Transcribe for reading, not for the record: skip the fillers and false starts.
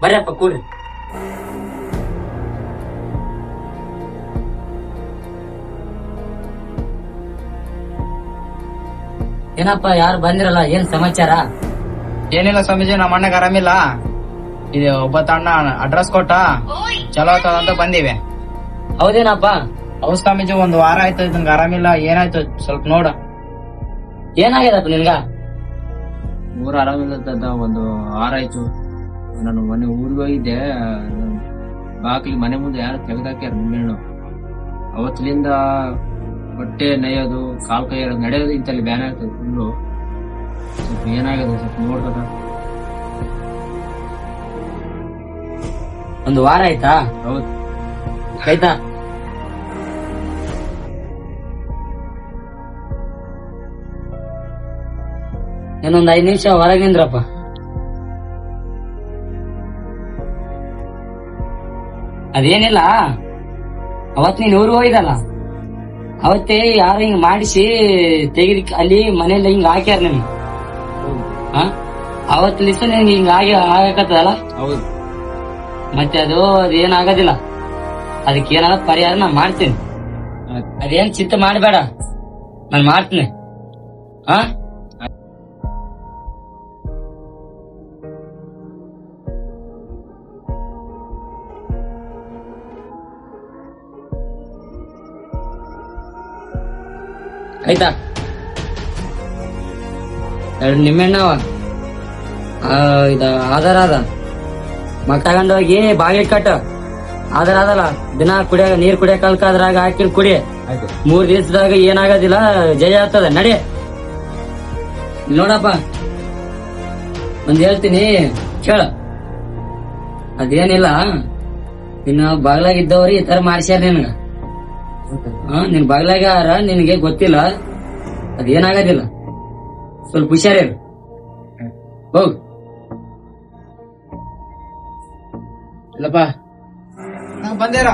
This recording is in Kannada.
ಬರ್ರಪ್ಪ ಕೂಡ್ರಿ. ಏನಪ್ಪ ಯಾರು ಬಂದಿರಲ್ಲ, ಏನ್ ಸಮಾಚಾರ? ಏನಿಲ್ಲ ಸ್ವಾಮೀಜಿ, ನಮ್ಮ ಅಣ್ಣಗೆ ಆರಾಮಿಲ್ಲ. ಇದು ಒಬ್ಬ ಅಣ್ಣ ಅಡ್ರೆಸ್ ಕೊಟ್ಟ, ಚಲೋ ಅಂತ ಬಂದಿವೆ. ಹೌದೇನಪ್ಪ? ಹೌದು ಸ್ವಾಮೀಜಿ, 1 ವಾರ ಆಯ್ತು ನಂಗೆ ಆರಾಮಿಲ್ಲ. ಏನಾಯ್ತು ಸ್ವಲ್ಪ ನೋಡ. ಏನಾಗ್ಯದಪ್ಪ ನಿನ್ಗ? ಊರ ಆರಾಮಿಲ್ಲ 1 ವಾರ ಆಯ್ತು. ನಾನು ಮೊನ್ನೆ ಊರಿಗೆ ಹೋಗಿದ್ದೆ. ಬಾಕ್ಲಿ ಮನೆ ಮುಂದೆ ಯಾರು ತೆಗ್ದಾಕ್ಯಾರ ನಿನ್ನೆಣ್ಣು. ಅವತ್ತಿನಿಂದ ಹೊಟ್ಟೆ ನೈಯೋದು, ಕಾಲ್ ಕೈ ನಡೆಯೋದು ಇಂತಲ್ಲಿ ಬ್ಯಾನ್ ಆಗ್ತದೆ ಫುಲ್ಲು. ಸ್ವಲ್ಪ ಏನಾಗ್ಯದ ಸ್ವಲ್ಪ ನೋಡ್ಬೇಕ. 1 ವಾರ ಆಯ್ತಾ? ಹೌದು. ಆಯ್ತಾ? ಇನ್ನೊಂದ್ 5 ನಿಮಿಷ ಹೊರಗೆ ನಿಂದ್ರಪ್ಪ. ಅದೇನಿಲ್ಲ, ಅವತ್ ನೀನ್ ಊರಿಗೆ ಹೋಗಿದಲ್ಲ, ಅವತ್ತೇ ಯಾರು ಹಿಂಗ್ ಮಾಡಿಸಿ ತೆಗಿದ ಅಲ್ಲಿ ಮನೇಲಿ ಹಿಂಗ ಹಾಕ್ಯಾರ ನಿಮ್ಗೆ. ಅವತ್ ಲಿಸ್ಟ್ ನಿನ್ಗೆ ಹಿಂಗ ಆಗಕತ್ತದಲ್ಲ. ಹೌದು. ಮತ್ತೆ ಅದೇನಾಗೋದಿಲ್ಲ. ಅದಕ್ಕೆ ಏನಾದ ಪರಿಹಾರ ನಾ ಮಾಡ್ತೀನಿ. ಅದೇನ್ ಚಿಂತೆ ಮಾಡಬೇಡ, ನಾನು ಮಾಡ್ತೀನಿ. ಹಾ, ಆಯ್ತಾ? 2 ನಿಂಬೆಹಣ್ಣವ, ಆಧಾರ ಅದ, ಮಕ್ಕ ತಗೊಂಡೋಗಿ ಬಾಗಿಲು ಕಟ್ಟ. ಆಧಾರ ಅದಲ್ಲ, ದಿನ ಕುಡಿಯಾಗ ನೀರ್ ಕುಡಿಯಕ ಅದ್ರಾಗ ಹಾಕಿ ಕುಡಿ. 3 ದಿವಸದಾಗ ಏನಾಗೋದಿಲ್ಲ, ಜಯ ಆಗ್ತದ. ನಡಿ ನೋಡಪ್ಪ, ಒಂದ್ ಹೇಳ್ತೀನಿ ಕೇಳ. ಅದೇನಿಲ್ಲ, ನಿನ್ನ ಬಾಗ್ಲಾಗಿದ್ದವ್ರು ಈ ತರ ಮಾಡ್ಸ್ಯಾರ ನಿನ್ಗ. ನಿನ್ ಬಾಗ್ಲಾಗಾರ ನಿನ್ಗೆ ಗೊತ್ತಿಲ್ಲ, ಅದೇನಾಗೋದಿಲ್ಲ. ಸ್ವಲ್ಪ ಹುಷಾರಿರು. ಹೋಗ್. ಇಲ್ಲಪ್ಪ, ಬಂದೇರ